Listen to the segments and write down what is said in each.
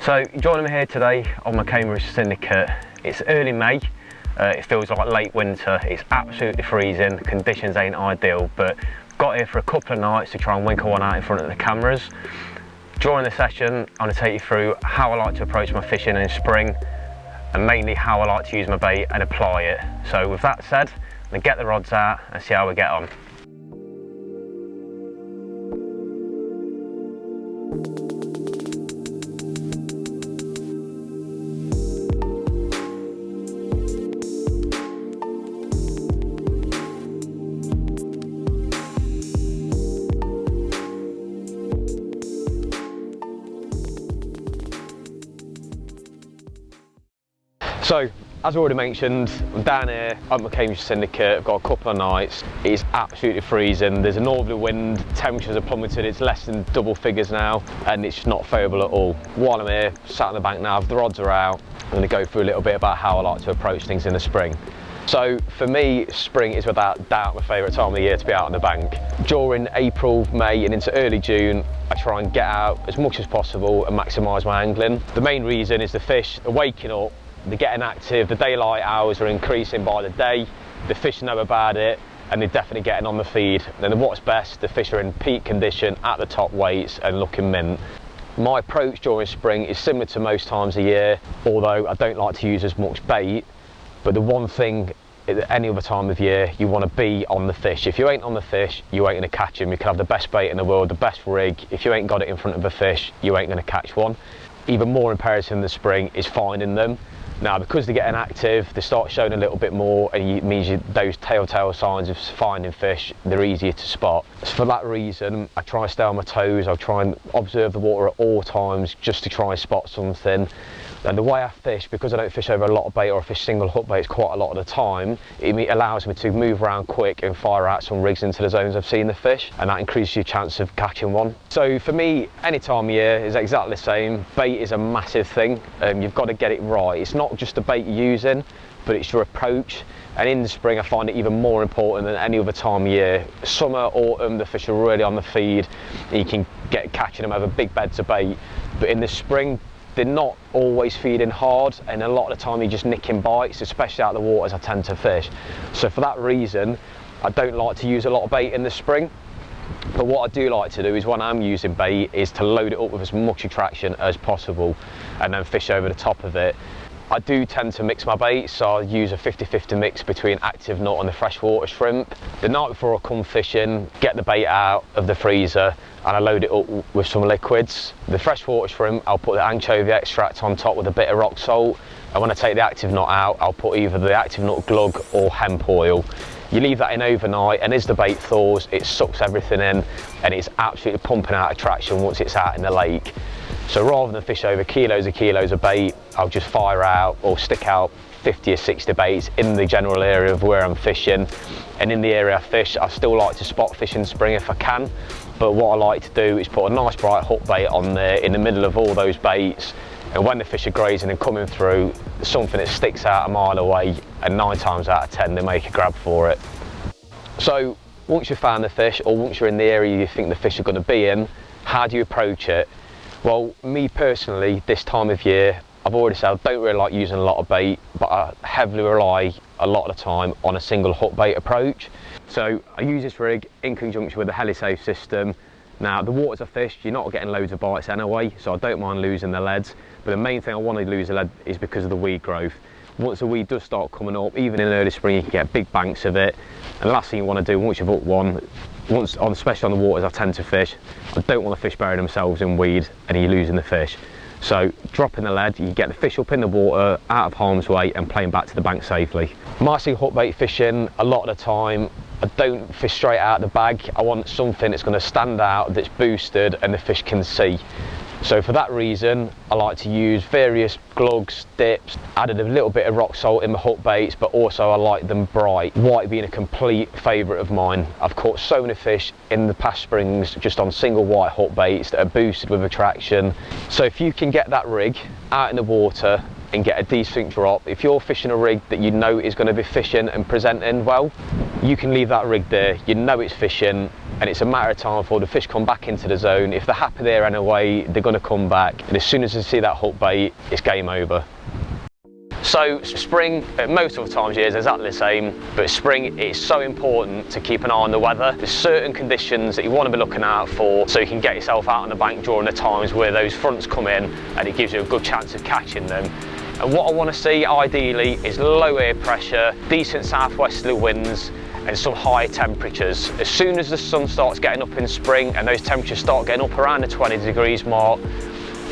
So joining me here today on my Cambridge syndicate. It's early May, it feels like late winter, it's absolutely freezing, the conditions ain't ideal, but got here for a couple of nights to try and winkle one out in front of the cameras. During the session, I'm going to take you through how I like to approach my fishing in spring, and mainly how I like to use my bait and apply it. So with that said, I'm going to get the rods out and see how we get on. So, as already mentioned, I'm down here at my Cambridge syndicate. I've got a couple of nights. It's absolutely freezing. There's a northerly wind, temperatures are plummeted, it's less than double figures now, and it's just not favourable at all. While I'm here, sat on the bank now, the rods are out, I'm going to go through a little bit about how I like to approach things in the spring. So for me, spring is without doubt my favourite time of the year to be out on the bank. During April, May and into early June, I try and get out as much as possible and maximise my angling. The main reason is the fish are waking up, they're getting active, the daylight hours are increasing by the day, the fish know about it, and they're definitely getting on the feed. And what's best, the fish are in peak condition at the top weights and looking mint. My approach during spring is similar to most times of year, although I don't like to use as much bait. But the one thing, at any other time of year, you want to be on the fish. If you ain't on the fish, you ain't going to catch them. You can have the best bait in the world, the best rig. If you ain't got it in front of a fish, you ain't going to catch one. Even more imperative in the spring is finding them. Now, because they're getting active, they start showing a little bit more, and it means those telltale signs of finding fish, they're easier to spot. So for that reason, I try and stay on my toes. I try and observe the water at all times just to try and spot something. And the way I fish, because I don't fish over a lot of bait or fish single hook baits quite a lot of the time, it allows me to move around quick and fire out some rigs into the zones I've seen the fish, and that increases your chance of catching one. So for me, any time of year is exactly the same. Bait is a massive thing. You've got to get it right. It's not just the bait you're using, but it's your approach. And in the spring, I find it even more important than any other time of year. Summer, autumn, the fish are really on the feed. You can get catching them over big beds of bait. But in the spring, they're not always feeding hard, and a lot of the time you're just nicking bites, especially out of the waters I tend to fish. So for that reason, I don't like to use a lot of bait in the spring. But what I do like to do is, when I'm using bait, is to load it up with as much attraction as possible and then fish over the top of it. I do tend to mix my bait, so I use a 50-50 mix between active nut and the freshwater shrimp. The night before I come fishing, get the bait out of the freezer and I load it up with some liquids. The freshwater shrimp, I'll put the anchovy extract on top with a bit of rock salt, and when I take the active nut out, I'll put either the active nut glug or hemp oil. You leave that in overnight, and as the bait thaws, it sucks everything in, and it's absolutely pumping out attraction once it's out in the lake. So rather than fish over kilos of bait, I'll just fire out or stick out 50 or 60 baits in the general area of where I'm fishing. And in the area I fish, I still like to spot fish in spring if I can. But what I like to do is put a nice bright hook bait on there in the middle of all those baits. And when the fish are grazing and coming through, something that sticks out a mile away, and 9 times out of 10 they make a grab for it. So once you've found the fish, or once you're in the area you think the fish are going to be in, how do you approach it? Well, me personally, this time of year, I've already said I don't really like using a lot of bait, but I heavily rely a lot of the time on a single hook bait approach. So I use this rig in conjunction with the HeliSafe system. Now, the waters I fish, you're not getting loads of bites anyway, so I don't mind losing the leads. But the main thing I want to lose the lead is because of the weed growth. Once the weed does start coming up, even in early spring, you can get big banks of it. And the last thing you want to do once you've hooked one, especially on the waters I tend to fish, I don't want the fish burying themselves in weed and you're losing the fish. So dropping the lead, you get the fish up in the water, out of harm's way, and playing back to the bank safely. My single hook bait fishing, a lot of the time, I don't fish straight out of the bag. I want something that's going to stand out, that's boosted, and the fish can see. So for that reason, I like to use various glugs, dips, added a little bit of rock salt in my hook baits, but also I like them bright. White being a complete favourite of mine. I've caught so many fish in the past springs just on single white hook baits that are boosted with attraction. So if you can get that rig out in the water and get a decent drop. If you're fishing a rig that you know is going to be fishing and presenting well, you can leave that rig there. You know it's fishing, and it's a matter of time before the fish come back into the zone. If they're happy there anyway, they're going to come back, and as soon as they see that hook bait, it's game over. So spring, most of the times year is exactly the same, but spring it's so important to keep an eye on the weather. There's certain conditions that you want to be looking out for so you can get yourself out on the bank during the times where those fronts come in and it gives you a good chance of catching them. And what I want to see ideally is low air pressure, decent southwesterly winds and some high temperatures. As soon as the sun starts getting up in spring and those temperatures start getting up around the 20 degrees mark,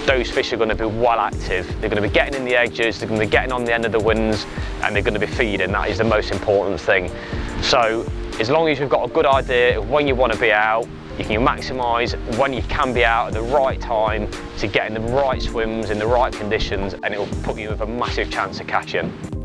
those fish are going to be well active. They're going to be getting in the edges, they're going to be getting on the end of the winds, and they're going to be feeding. That is the most important thing. So as long as you've got a good idea of when you want to be out, you can maximise when you can be out at the right time to get in the right swims in the right conditions, and it will put you with a massive chance of catching.